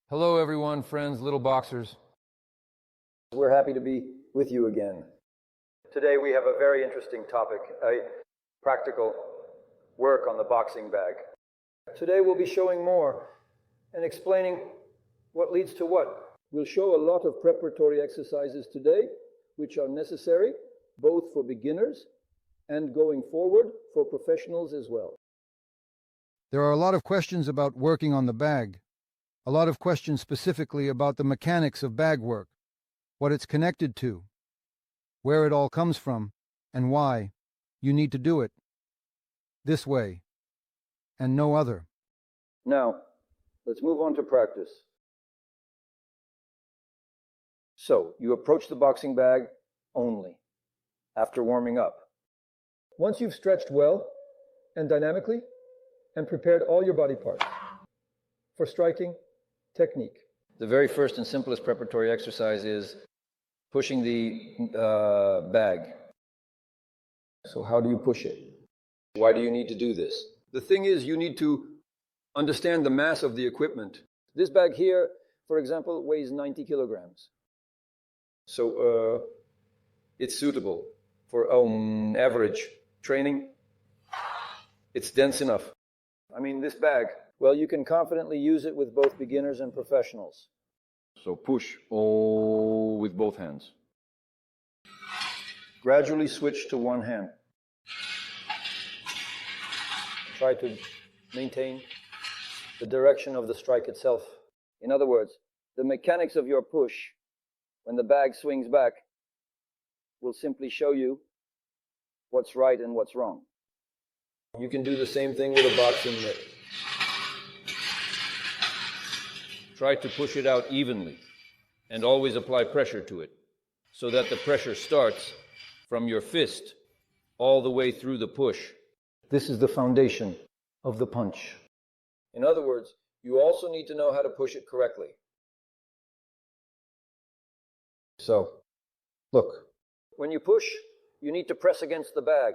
Hello everyone, friends, little boxers. We're happy to be with you again. Today we have a very interesting topic, a practical work on the boxing bag. Today we'll be showing more and explaining what leads to what. We'll show a lot of preparatory exercises today, which are necessary both for beginners and going forward for professionals as well. There are a lot of questions about working on the bag. A lot of questions specifically about the mechanics of bag work, what it's connected to, where it all comes from, and why you need to do it this way and no other. Now, let's move on to practice. So, you approach the boxing bag only after warming up. Once you've stretched well and dynamically and prepared all your body parts for striking technique. The very first and simplest preparatory exercise is pushing the bag. So how do you push it? Why do you need to do this? The thing is, you need to understand the mass of the equipment. This bag here, for example, weighs 90 kilograms. So it's suitable for average training. It's dense enough. I mean, this bag, well, you can confidently use it with both beginners and professionals. So push all with both hands. Gradually switch to one hand. Try to maintain the direction of the strike itself. In other words, the mechanics of your push, when the bag swings back, will simply show you what's right and what's wrong. You can do the same thing with a boxing mitt. Try to push it out evenly and always apply pressure to it so that the pressure starts from your fist all the way through the push. This is the foundation of the punch. In other words, you also need to know how to push it correctly. So, look, when you push, you need to press against the bag.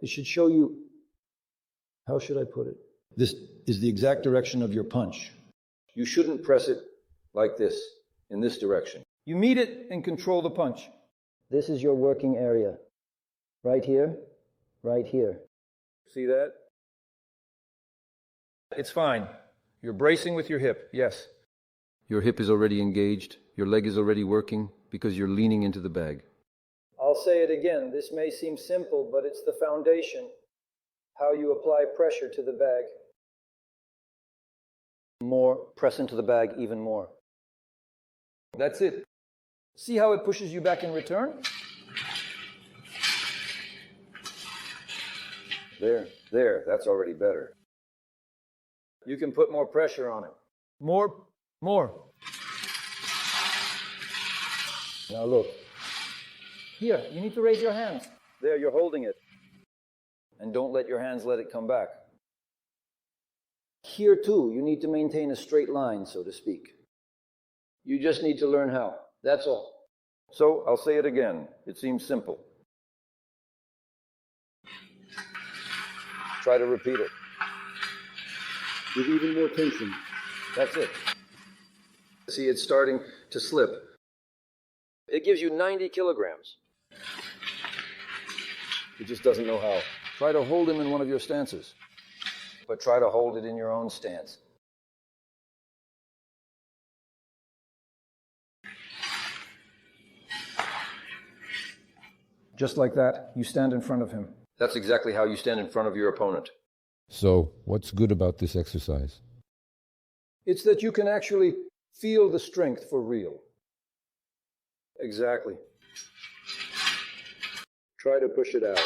It should show you, how should I put it? This is the exact direction of your punch. You shouldn't press it like this, in this direction. You meet it and control the punch. This is your working area. Right here, right here. See that? It's fine. You're bracing with your hip, yes. Your hip is already engaged, your leg is already working because you're leaning into the bag. I'll say it again. This may seem simple, but it's the foundation. How you apply pressure to the bag. More, press into the bag even more. That's it. See how it pushes you back in return? There, that's already better. You can put more pressure on it. More. Now look. Here, you need to raise your hands. There, you're holding it. And don't let your hands let it come back. Here too, you need to maintain a straight line, so to speak. You just need to learn how. That's all. So, I'll say it again. It seems simple. Try to repeat it. With even more tension. That's it. See, it's starting to slip. It gives you 90 kilograms. It just doesn't know how. Try to hold him in one of your stances. But try to hold it in your own stance. Just like that, you stand in front of him. That's exactly how you stand in front of your opponent. So, what's good about this exercise? It's that you can actually feel the strength for real. Exactly. Try to push it out,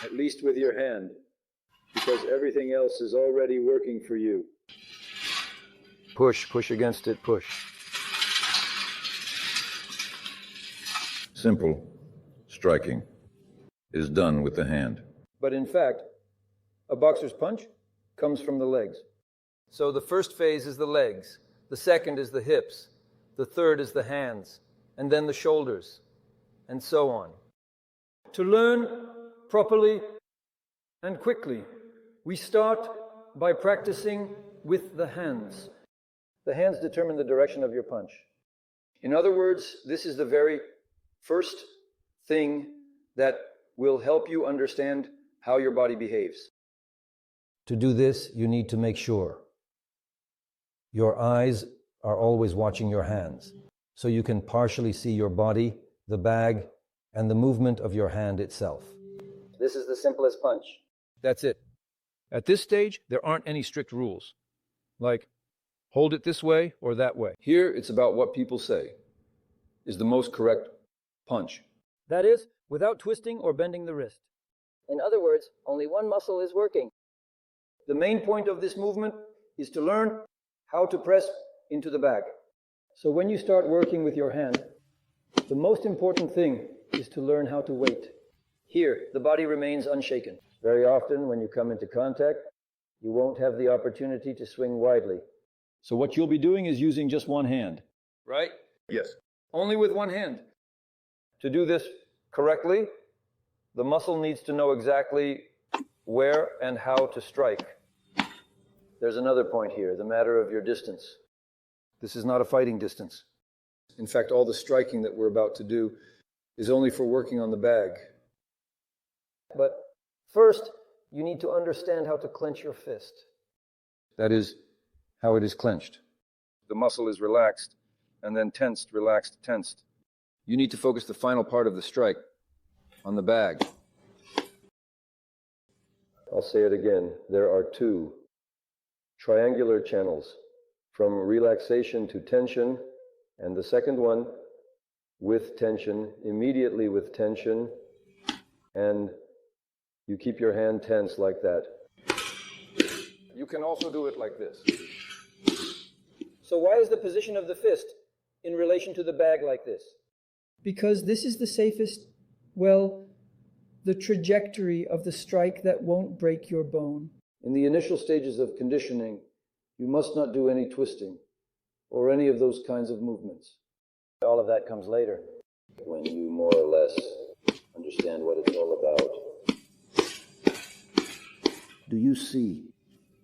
at least with your hand, because everything else is already working for you. Push against it, push. Simple striking is done with the hand. But in fact, a boxer's punch comes from the legs. So the first phase is the legs, the second is the hips, the third is the hands, and then the shoulders, and so on. To learn properly and quickly, we start by practicing with the hands. The hands determine the direction of your punch. In other words, this is the very first thing that will help you understand how your body behaves. To do this, you need to make sure your eyes are always watching your hands, so you can partially see your body, the bag, and the movement of your hand itself. This is the simplest punch. That's it. At this stage, there aren't any strict rules, like hold it this way or that way. Here, it's about what people say is the most correct punch. That is, without twisting or bending the wrist. In other words, only one muscle is working. The main point of this movement is to learn how to press into the bag. So when you start working with your hand, the most important thing is to learn how to wait. Here, the body remains unshaken. Very often, when you come into contact, you won't have the opportunity to swing widely. So what you'll be doing is using just one hand, Right? Yes. Only with one hand. To do this correctly, the muscle needs to know exactly where and how to strike. There's another point here, the matter of your distance. This is not a fighting distance. In fact, all the striking that we're about to do is only for working on the bag. But first, you need to understand how to clench your fist. That is how it is clenched. The muscle is relaxed, and then tensed, relaxed, tensed. You need to focus the final part of the strike on the bag. I'll say it again. There are two triangular channels, from relaxation to tension, and the second one with tension, immediately with tension, and you keep your hand tense like that. You can also do it like this. So why is the position of the fist in relation to the bag like this? Because this is the safest, well, the trajectory of the strike that won't break your bone. In the initial stages of conditioning, you must not do any twisting or any of those kinds of movements. All of that comes later, when you more or less understand what it's all about. Do you see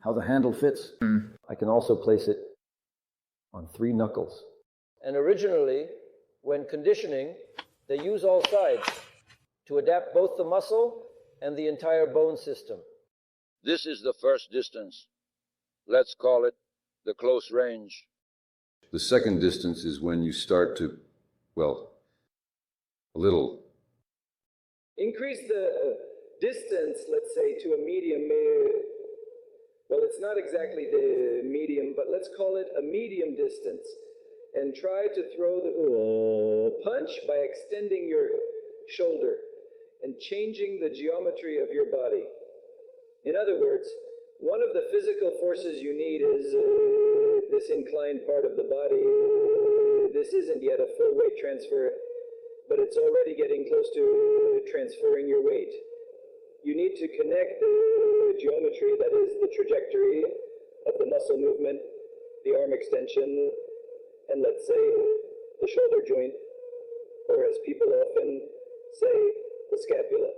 how the handle fits? I can also place it on 3 knuckles. And originally, when conditioning, they use all sides to adapt both the muscle and the entire bone system. This is the first distance. Let's call it the close range. The second distance is when you start to, well, a little. Increase the distance, let's say, to a medium. Well, it's not exactly the medium, but let's call it a medium distance. And try to throw the punch by extending your shoulder and changing the geometry of your body. In other words, one of the physical forces you need is this inclined part of the body. This isn't yet a full weight transfer, but it's already getting close to transferring your weight. You need to connect the geometry, that is the trajectory of the muscle movement, the arm extension, and let's say the shoulder joint, or as people often say, the scapula.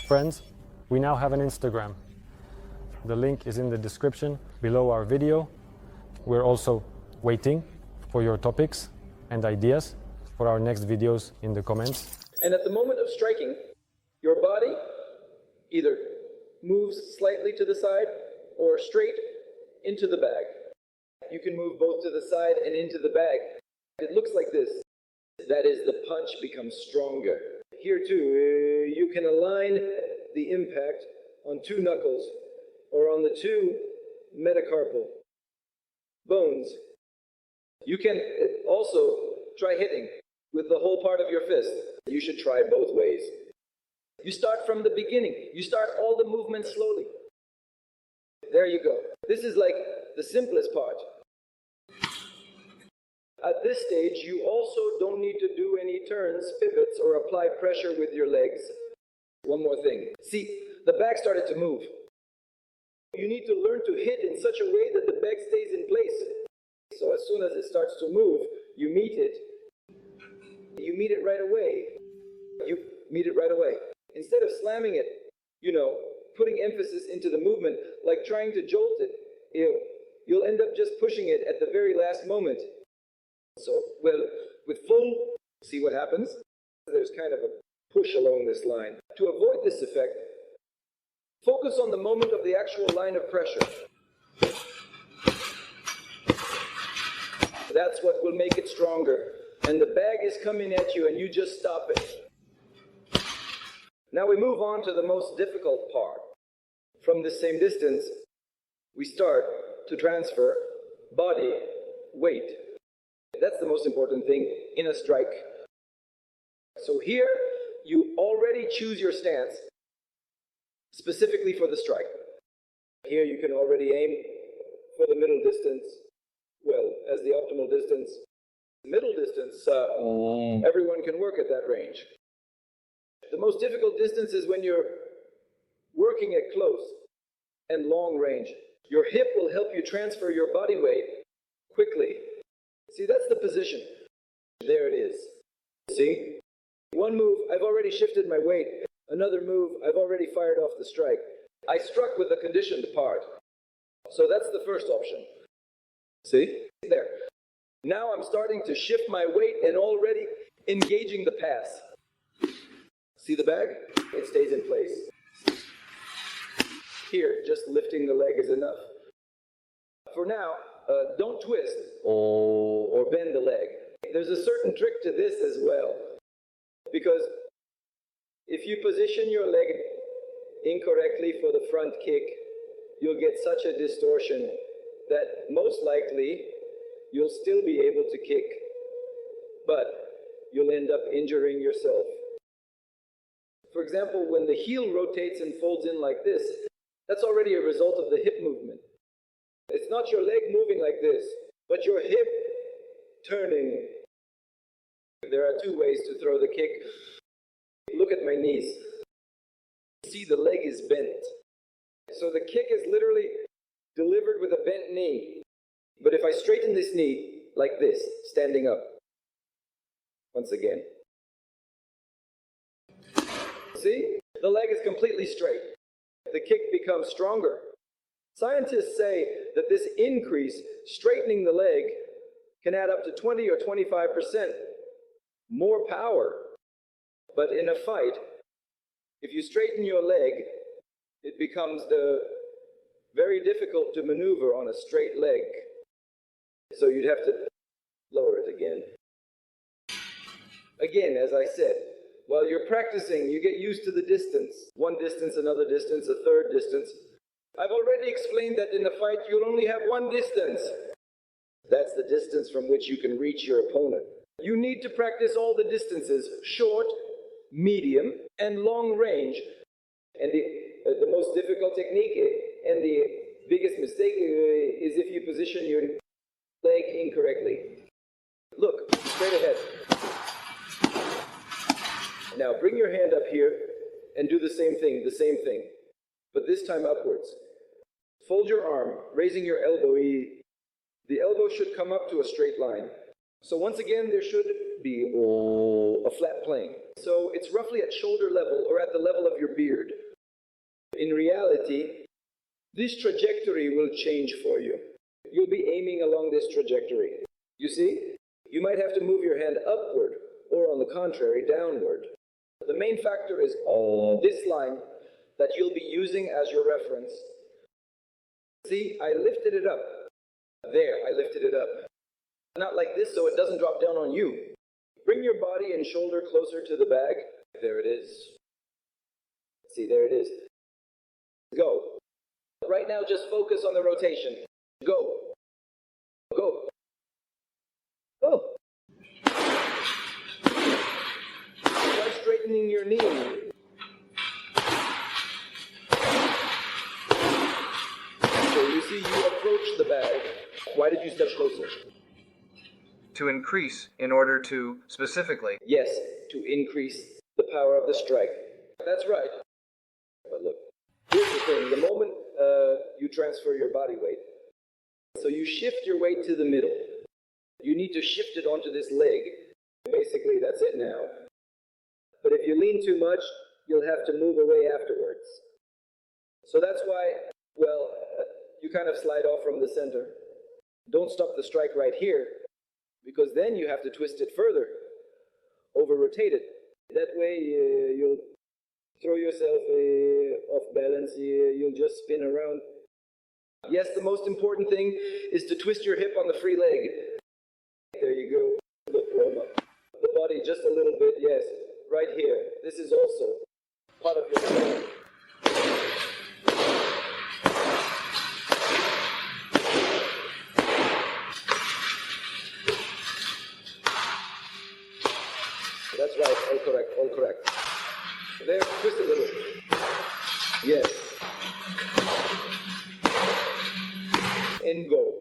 Friends, we now have an Instagram. The link is in the description below our video. We're also waiting for your topics and ideas for our next videos in the comments. And at the moment of striking, your body either moves slightly to the side or straight into the bag. You can move both to the side and into the bag. It looks like this. That is, the punch becomes stronger. Here too, you can align the impact on 2 knuckles or on the 2 metacarpal bones. You can also try hitting with the whole part of your fist. You should try both ways. You start from the beginning. You start all the movements slowly. There you go. This is like the simplest part. At this stage, you also don't need to do any turns, pivots, or apply pressure with your legs. One more thing. See, the bag started to move. You need to learn to hit in such a way that the bag stays in place. So as soon as it starts to move, you meet it. You meet it right away. You meet it right away. Instead of slamming it, putting emphasis into the movement, like trying to jolt it, you'll end up just pushing it at the very last moment. So, well, with full, see what happens? There's kind of a push along this line. To avoid this effect, focus on the moment of the actual line of pressure. That's what will make it stronger. And the bag is coming at you and you just stop it. Now we move on to the most difficult part. From the same distance, we start to transfer body weight. That's the most important thing in a strike. So here, you already choose your stance specifically for the strike. Here you can already aim for the middle distance, well, as the optimal distance. Middle distance, everyone can work at that range. The most difficult distance is when you're working at close and long range. Your hip will help you transfer your body weight quickly. See, that's the position. There it is. See? One move, I've already shifted my weight. Another move, I've already fired off the strike. I struck with a conditioned part. So that's the first option. See? There. Now I'm starting to shift my weight and already engaging the pass. See the bag? It stays in place. Here, just lifting the leg is enough. For now, don't twist or bend the leg. There's a certain trick to this as well. Because if you position your leg incorrectly for the front kick, you'll get such a distortion that most likely you'll still be able to kick, but you'll end up injuring yourself. For example, when the heel rotates and folds in like this, that's already a result of the hip movement. It's not your leg moving like this, but your hip turning. There are two ways to throw the kick. Look at my knees. See, the leg is bent. So the kick is literally delivered with a bent knee. But if I straighten this knee like this, standing up, once again. See? The leg is completely straight. The kick becomes stronger. Scientists say that this increase, straightening the leg, can add up to 20 or 25% more power. But in a fight, if you straighten your leg, it becomes very difficult to maneuver on a straight leg. So you'd have to lower it again. Again, as I said, while you're practicing, you get used to the distance. One distance, another distance, a third distance. I've already explained that in a fight, you'll only have one distance. That's the distance from which you can reach your opponent. You need to practice all the distances, short, medium, and long range. And the most difficult technique and the biggest mistake is if you position your leg incorrectly. Look, straight ahead. Now bring your hand up here and do the same thing, but this time upwards. Fold your arm, raising your elbow. The elbow should come up to a straight line. So once again, there should be a flat plane. So it's roughly at shoulder level or at the level of your beard. In reality, this trajectory will change for you. You'll be aiming along this trajectory. You see? You might have to move your hand upward or, on the contrary, downward. The main factor is this line that you'll be using as your reference. See, I lifted it up. There, I lifted it up. Not like this so it doesn't drop down on you. Bring your body and shoulder closer to the bag. There it is. See, there it is. Go. Right now, just focus on the rotation. Go. Go. Go. Try straightening your knee. So you see, you approach the bag. Why did you step closer? To increase in order to specifically. Yes, to increase the power of the strike. That's right. But look, here's the thing. The moment you transfer your body weight, so you shift your weight to the middle. You need to shift it onto this leg. Basically, that's it now. But if you lean too much, you'll have to move away afterwards. So that's why, well, you kind of slide off from the center. Don't stop the strike right here, because then you have to twist it further, over-rotate it. That way you'll throw yourself off balance, you'll just spin around. Yes, the most important thing is to twist your hip on the free leg. There you go. The body just a little bit, yes, right here. This is also part of your... That's right, all correct, all correct. There, twist a little. Yes. And go.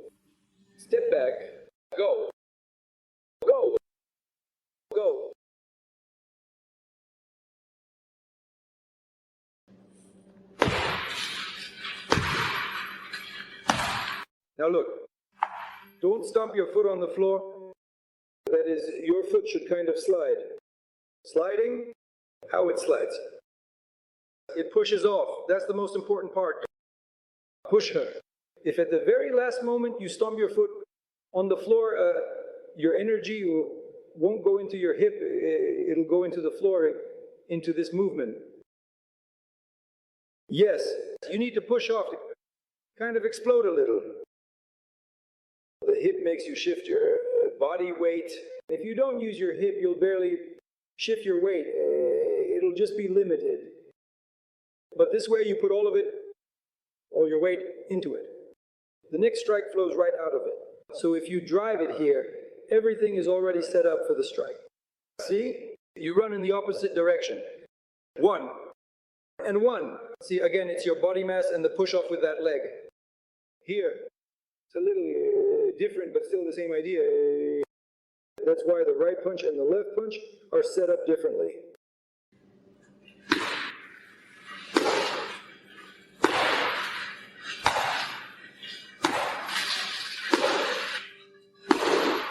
Step back. Go. Go. Go. Now look, don't stomp your foot on the floor. That is, your foot should kind of slide. Sliding, how it slides. It pushes off. That's the most important part. Push her. If at the very last moment you stomp your foot on the floor, your energy won't go into your hip, it'll go into the floor, into this movement. Yes, you need to push off to kind of explode a little. The hip makes you shift your body weight. If you don't use your hip, you'll barely shift your weight. It'll just be limited. But this way you put all of it, all your weight into it. The next strike flows right out of it. So if you drive it here, everything is already set up for the strike. See? You run in the opposite direction. 1 and 1. See, again, it's your body mass and the push off with that leg. Here, it's a little different, but still the same idea. That's why the right punch and the left punch are set up differently.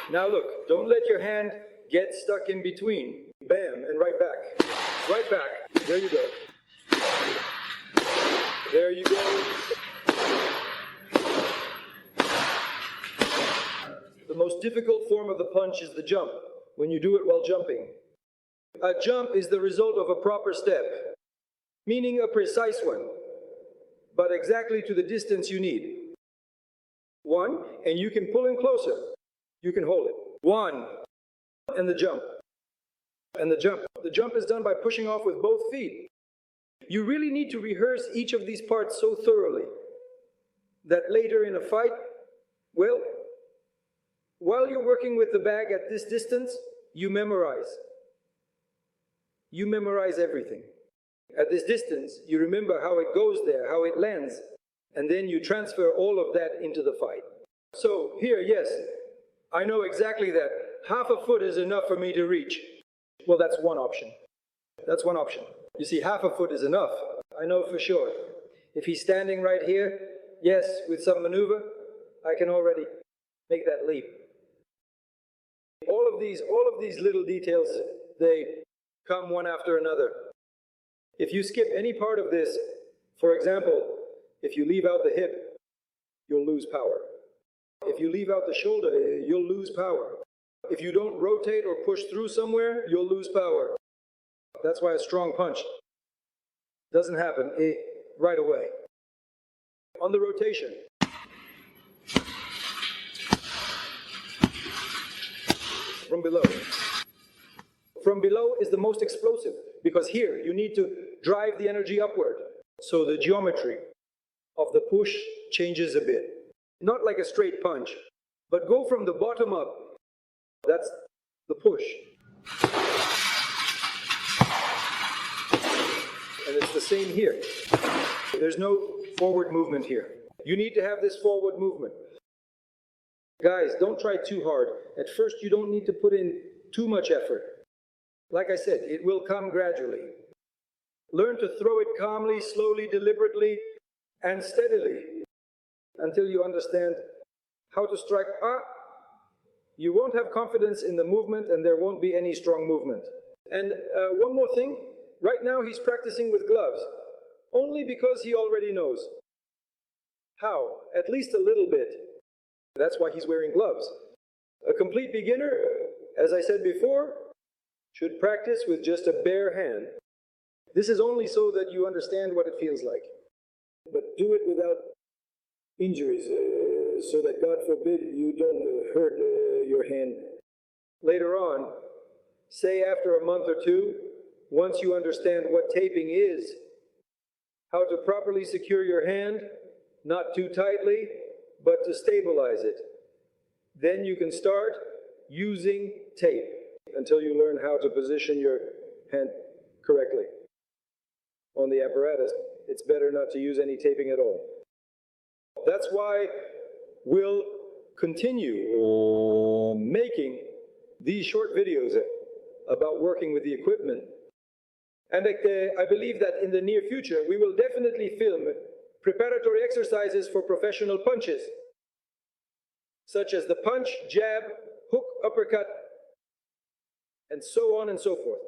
Now look, don't let your hand get stuck in between. Bam, and right back. Right back. There you go. There you go. The most difficult form of the punch is the jump, when you do it while jumping. A jump is the result of a proper step, meaning a precise one, but exactly to the distance you need. 1, and you can pull in closer. You can hold it. 1, and the jump. And the jump. The jump is done by pushing off with both feet. You really need to rehearse each of these parts so thoroughly that later in a fight, well, while you're working with the bag at this distance, you memorize. You memorize everything. At this distance, you remember how it goes there, how it lands, and then you transfer all of that into the fight. So here, yes, I know exactly that. Half a foot is enough for me to reach. Well, that's one option. That's one option. You see, half a foot is enough. I know for sure. If he's standing right here, yes, with some maneuver, I can already make that leap. All of these little details, they come one after another. If you skip any part of this, for example, if you leave out the hip, you'll lose power. If you leave out the shoulder, you'll lose power. If you don't rotate or push through somewhere, you'll lose power. That's why a strong punch doesn't happen right away. On the rotation. From below. From below is the most explosive, because here you need to drive the energy upward. So the geometry of the push changes a bit. Not like a straight punch, but go from the bottom up. That's the push. And it's the same here. There's no forward movement here. You need to have this forward movement. Guys, don't try too hard. At first, you don't need to put in too much effort. Like I said, it will come gradually. Learn to throw it calmly, slowly, deliberately, and steadily until you understand how to strike. You won't have confidence in the movement and there won't be any strong movement. And one more thing, right now he's practicing with gloves, only because he already knows. How? At least a little bit. That's why he's wearing gloves. A complete beginner, as I said before, should practice with just a bare hand. This is only so that you understand what it feels like. But do it without injuries, so that, God forbid, you don't hurt your hand. Later on, say after a month or two, once you understand what taping is, how to properly secure your hand, not too tightly, but to stabilize it. Then you can start using tape until you learn how to position your hand correctly. On the apparatus, it's better not to use any taping at all. That's why we'll continue making these short videos about working with the equipment. And I believe that in the near future, we will definitely film preparatory exercises for professional punches, such as the punch, jab, hook, uppercut, and so on and so forth.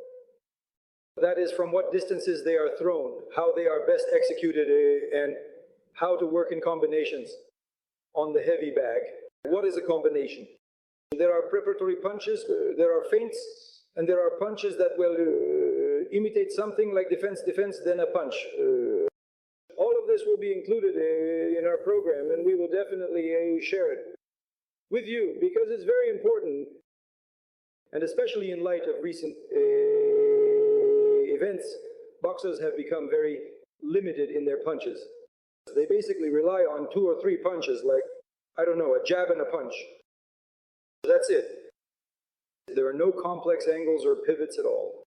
That is from what distances they are thrown, how they are best executed, and how to work in combinations on the heavy bag. What is a combination? There are preparatory punches, there are feints, and there are punches that will imitate something like defense, then a punch. All of this will be included in our program, and we will definitely share it with you, because it's very important, and especially in light of recent events, boxers have become very limited in their punches. They basically rely on 2 or 3 punches, like, I don't know, a jab and a punch. That's it. There are no complex angles or pivots at all.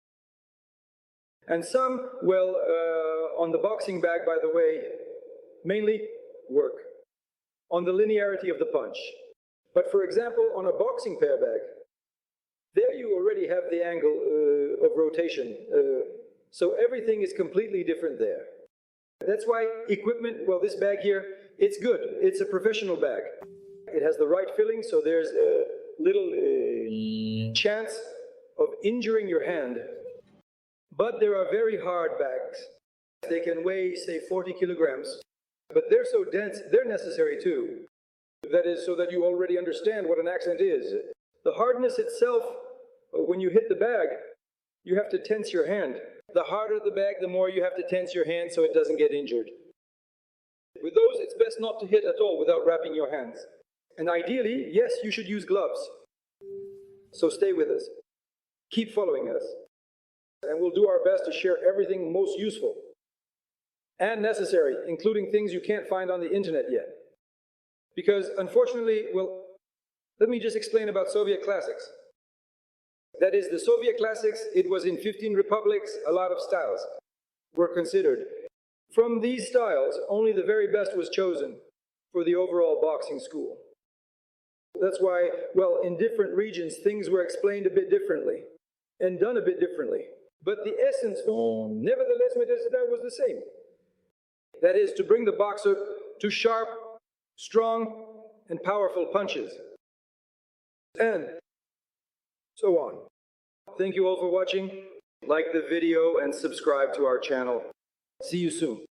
And some, well, on the boxing bag, by the way, mainly work on the linearity of the punch. But for example, on a boxing pair bag, there you already have the angle of rotation. So everything is completely different there. That's why equipment, well, this bag here, it's good. It's a professional bag. It has the right filling, so there's a little chance of injuring your hand. But there are very hard bags. They can weigh, say, 40 kilograms. But they're so dense, they're necessary too. That is so that you already understand what an accent is. The hardness itself, when you hit the bag, you have to tense your hand. The harder the bag, the more you have to tense your hand so it doesn't get injured. With those, it's best not to hit at all without wrapping your hands. And ideally, yes, you should use gloves. So stay with us. Keep following us. And we'll do our best to share everything most useful and necessary, including things you can't find on the internet yet. Because unfortunately, well, let me just explain about Soviet classics. That is, the Soviet classics, it was in 15 republics, a lot of styles were considered. From these styles, only the very best was chosen for the overall boxing school. That's why, well, in different regions, things were explained a bit differently and done a bit differently. But the essence, nevertheless, was the same. That is, to bring the boxer to sharp, strong, and powerful punches. And so on. Thank you all for watching. Like the video and subscribe to our channel. See you soon.